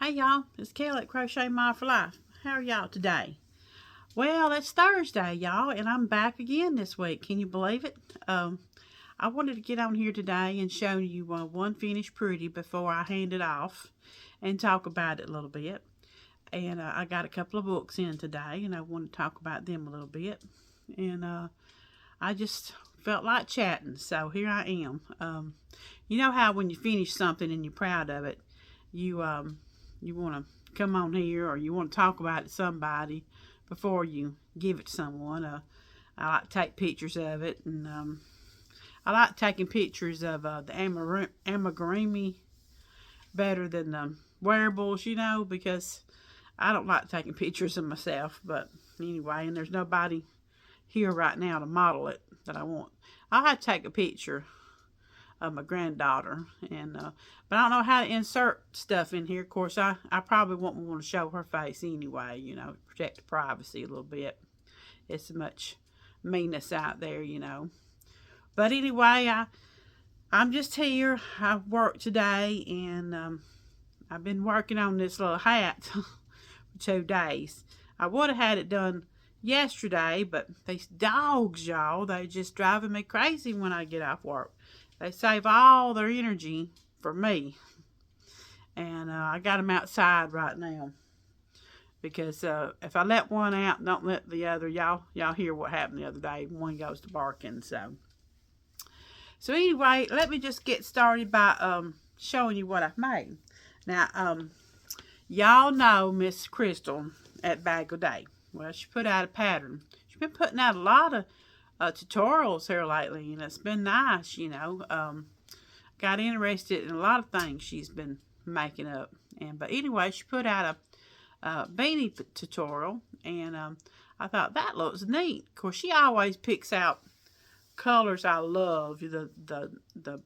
Hey y'all, it's Kelly at Crochet Mod for Life. How are y'all today? Well, it's Thursday, y'all, and I'm back again this week. Can you believe it? I wanted to get on here today and show you one finished pretty before I hand it off and talk about it a little bit. And I got a couple of books in today, and I want to talk about them a little bit. And I just felt like chatting, so here I am. You know how when you finish something and you're proud of it, you want to come on here or you want to talk about it to somebody before you give it to someone. I like to take pictures of it, and I like taking pictures of the amigurumi better than the wearables, because I don't like taking pictures of myself. But anyway, and there's nobody here right now to model it that I want. I'll have to take a picture of my granddaughter, and but I don't know how to insert stuff in here. Of course, I probably won't want to show her face anyway, protect the privacy a little bit. It's so much meanness out there, But anyway, I'm just here. I worked today, and I've been working on this little hat for 2 days. I would have had it done yesterday, but these dogs, y'all, they just driving me crazy when I get off work. They save all their energy for me. And I got them outside right now. Because if I let one out and don't let the other, y'all hear what happened the other day. One goes to barking. So anyway, let me just get started by showing you what I've made. Now, y'all know Miss Crystal at Bag o' Day. Well, she put out a pattern. She's been putting out a lot of tutorials here lately, and it's been nice, got interested in a lot of things she's been making up. But anyway, she put out a beanie tutorial, and I thought that looks neat. Of course, she always picks out colors I love, the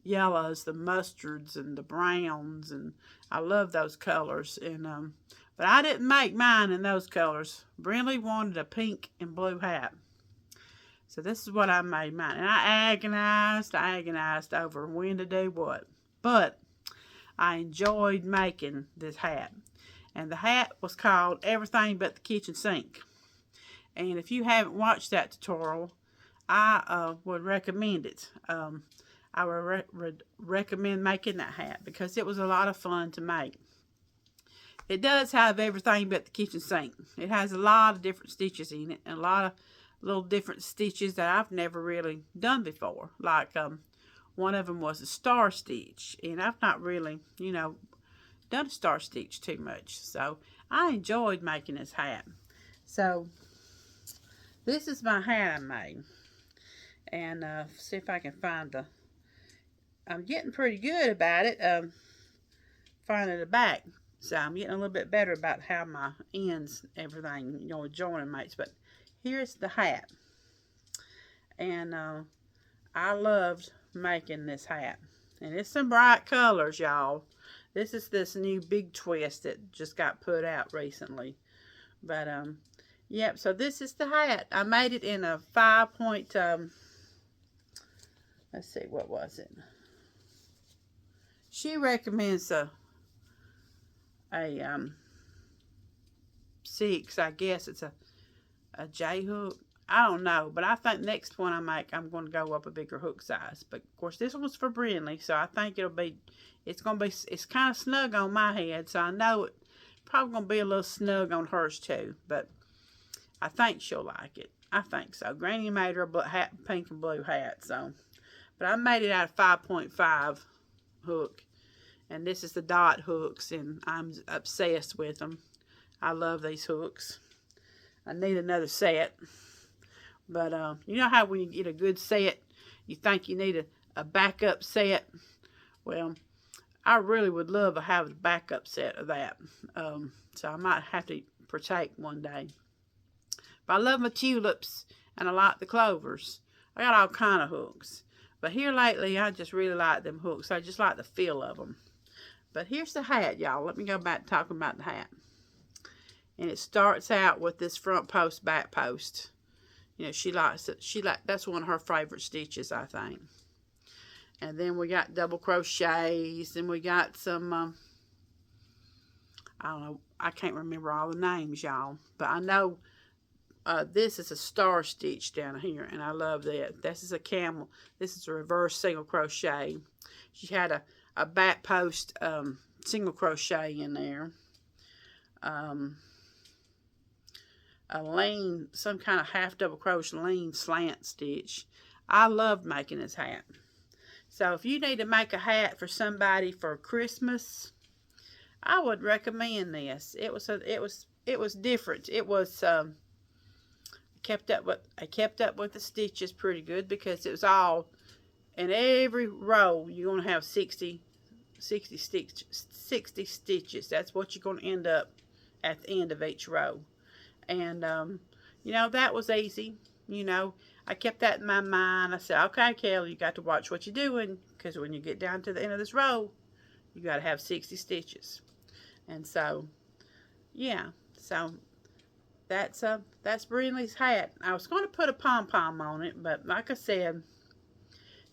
yellows, the mustards, and the browns, and I love those colors. And but I didn't make mine in those colors. Brindley wanted a pink and blue hat. So this is what I made mine. And I agonized over when to do what. But I enjoyed making this hat. And the hat was called Everything But the Kitchen Sink. And if you haven't watched that tutorial, I would recommend it. I would recommend making that hat because it was a lot of fun to make. It does have everything but the kitchen sink. It has a lot of different stitches in it, and a lot of little different stitches that I've never really done before. Like one of them was a star stitch, and I've not really, done a star stitch too much. So I enjoyed making this hat. So this is my hat I made, and see if I can find I'm getting pretty good about it, finding the back. So I'm getting a little bit better about how my ends, everything, joining mates. But here's the hat. And I loved making this hat. And it's some bright colors, y'all. This is this new big twist that just got put out recently. But, yep, so this is the hat. I made it in a 5 point, let's see, what was it? She recommends a 6, I guess it's a J hook. I don't know, but I think next one I make, I'm going to go up a bigger hook size. But of course, this one's for Brindley, so I think it's kind of snug on my head, so I know it probably going to be a little snug on hers too. But I think she'll like it. I think so. Granny made her a pink and blue hat, so. But I made it out of 5.5 hook. And this is the dot hooks, and I'm obsessed with them. I love these hooks. I need another set. But you know how when you get a good set, you think you need a backup set? Well, I really would love to have a backup set of that. So I might have to partake one day. But I love my tulips, and I like the clovers. I got all kind of hooks. But here lately, I just really like them hooks. I just like the feel of them. But here's the hat, y'all. Let me go back to talking about the hat. And it starts out with this front post, back post. She likes it. That's one of her favorite stitches, I think. And then we got double crochets, and we got some, I don't know, I can't remember all the names, y'all. But I know this is a star stitch down here, and I love that. This is a camel. This is a reverse single crochet. She had a back post single crochet in there. A lean, some kind of half double crochet lean slant stitch. I loved making this hat. So if you need to make a hat for somebody for Christmas, I would recommend this. It was different. It was I kept up with the stitches pretty good, because it was all in every row. You're gonna have 60 stitches. That's what you're gonna end up at the end of each row. And you know, that was easy. You know, I kept that in my mind. I said, okay, Kelly, you got to watch what you're doing, because when you get down to the end of this row, you got to have 60 stitches. And so, yeah, so that's Brindley's hat. I was going to put a pom-pom on it, but like I said, it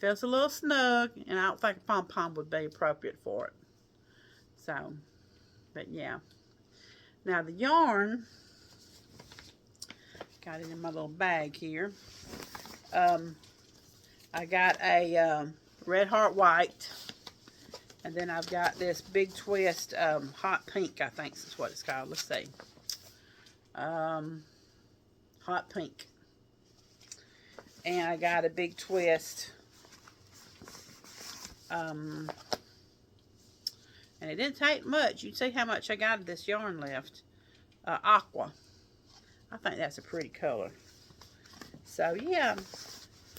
feels a little snug, and I don't think a pom-pom would be appropriate for it. So, but yeah. Now the yarn, got it in my little bag here. I got a Red Heart White, and then I've got this Big Twist Hot Pink, I think is what it's called. Let's see. Hot Pink. And I got a Big Twist. And it didn't take much. You can see how much I got of this yarn left. Aqua. I think that's a pretty color. So, yeah.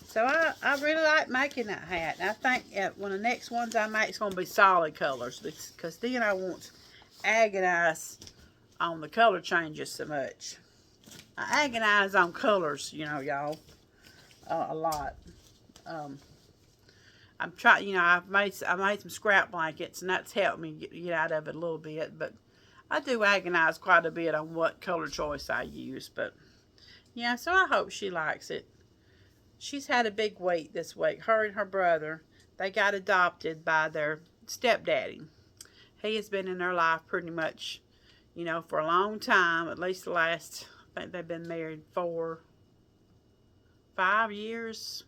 So, I really like making that hat. And I think one of the next ones I make is going to be solid colors, because then I won't agonize on the color changes so much. I agonize on colors, you know, y'all, a lot. I'm trying, you know, I made some scrap blankets, and that's helped me get out of it a little bit. But I do agonize quite a bit on what color choice I use. But yeah, so I hope she likes it. She's had a big week this week. Her and her brother, they got adopted by their stepdaddy. He has been in their life pretty much, you know, for a long time. At least the last, I think they've been married 5 years.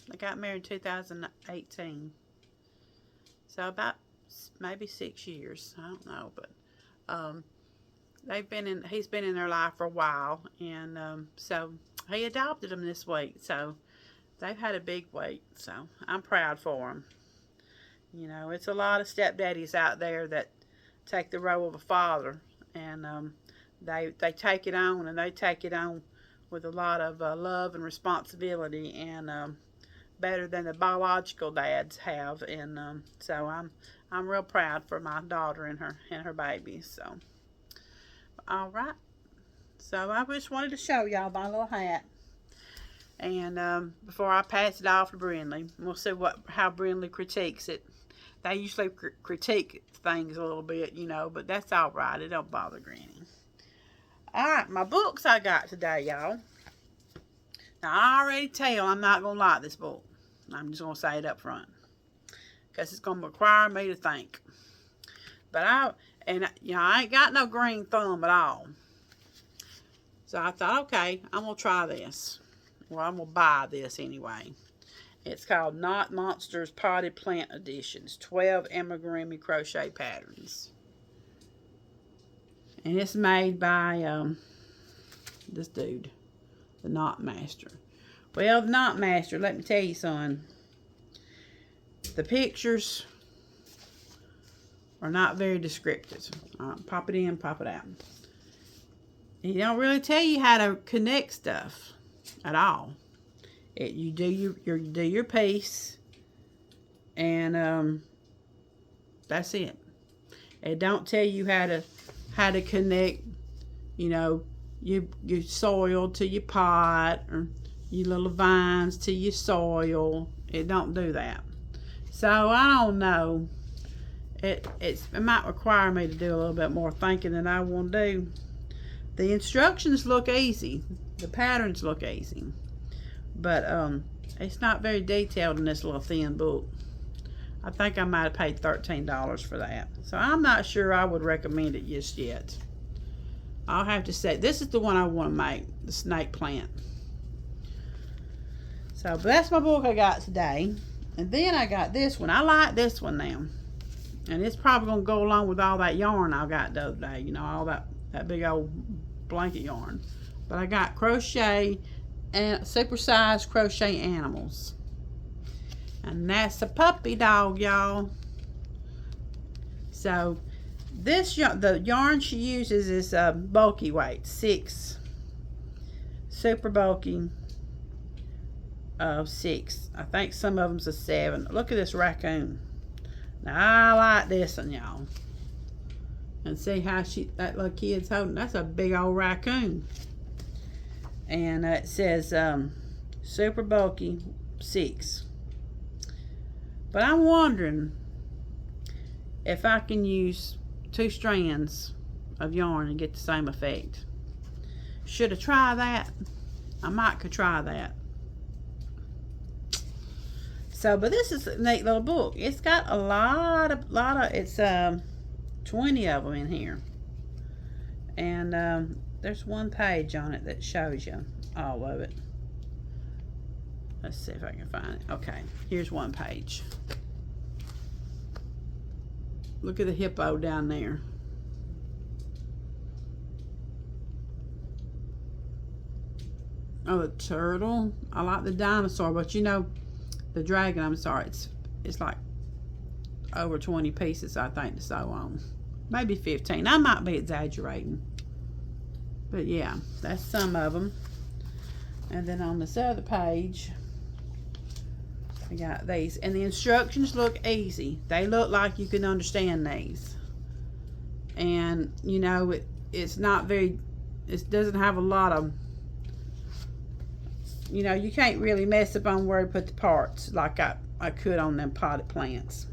They got married in 2018. So about maybe 6 years. I don't know, but he's been in their life for a while, and so he adopted them this week. So they've had a big week. So I'm proud for them. You know, it's a lot of stepdaddies out there that take the role of a father, and they take it on, and they take it on with a lot of love and responsibility, and better than the biological dads have. And so I'm real proud for my daughter and her baby. So, all right. So I just wanted to show y'all my little hat. And before I pass it off to Brindley, we'll see how Brindley critiques it. They usually critique things a little bit, you know, but that's all right. It don't bother Granny. All right, my books I got today, y'all. Now, I already tell I'm not going to like this book. I'm just going to say it up front, because it's going to require me to think. But you know, I ain't got no green thumb at all. So I thought, okay, I'm going to try this. Well, I'm going to buy this anyway. It's called Knot Monsters Potted Plant Editions, 12 amigurumi crochet patterns. And it's made by this dude, the Knot Master. Well, the Knot Master, let me tell you, son, the pictures are not very descriptive. Pop it in, pop it out. He don't really tell you how to connect stuff at all. You do your piece, and that's it. It don't tell you how to connect, you know, your soil to your pot, or your little vines to your soil. It don't do that. So I don't know. It might require me to do a little bit more thinking than I want to do. The instructions look easy. The patterns look easy. But it's not very detailed in this little thin book. I think I might have paid $13 for that. So I'm not sure I would recommend it just yet. I'll have to say, this is the one I want to make, the snake plant. So, but that's my book I got today. And then I got this one. I like this one now. And it's probably going to go along with all that yarn I got the other day. You know, all that big old blanket yarn. But I got crochet and supersized crochet animals. And that's a puppy dog, y'all. So, the yarn she uses is bulky weight, 6. Super bulky. 6. I think some of them's a 7. Look at this raccoon. Now I like this one, y'all. And see how that little kid's holding. That's a big old raccoon. And it says super bulky 6. But I'm wondering if I can use 2 strands of yarn and get the same effect. Should I try that? I might could try that. So, but this is a neat little book. It's got a lot of, it's 20 of them in here. And there's one page on it that shows you all of it. Let's see if I can find it. Okay, here's one page. Look at the hippo down there. Oh, the turtle. I like the dinosaur, but you know, the dragon, I'm sorry, it's like over 20 pieces, I think, to sew on. Maybe 15. I might be exaggerating. But yeah, that's some of them. And then on this other page, I got these. And the instructions look easy. They look like you can understand these. And, you know, it's not very, it doesn't have a lot of, you know, you can't really mess up on where to put the parts like I could on them potted plants.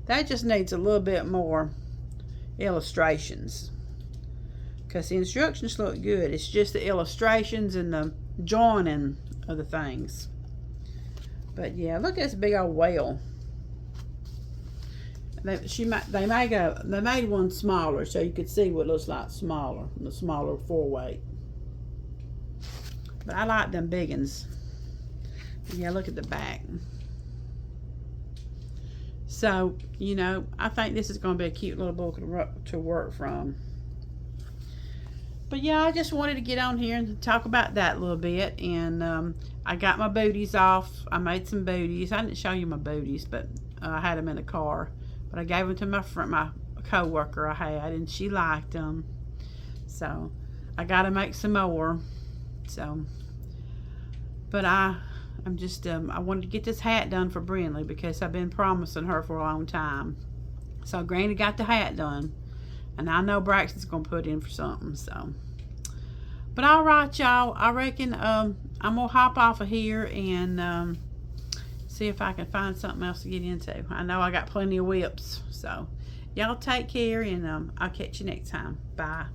That just needs a little bit more illustrations. Because the instructions look good. It's just the illustrations and the joining of the things. But yeah, look at this big old whale. They made one smaller so you could see what it looks like smaller, the smaller 4-weight. But I like them big ones. Yeah, look at the back. So, you know, I think this is going to be a cute little book to work from. But yeah, I just wanted to get on here and talk about that a little bit. And I got my booties off. I made some booties. I didn't show you my booties, but I had them in the car. But I gave them to my co-worker I had, and she liked them. So I got to make some more. So, but I'm just I wanted to get this hat done for Brindley because I've been promising her for a long time. So Granny got the hat done, and I know Braxton's gonna put in for something. So, but all right, y'all. I reckon I'm gonna hop off of here and see if I can find something else to get into. I know I got plenty of whips. So, y'all take care, and I'll catch you next time. Bye.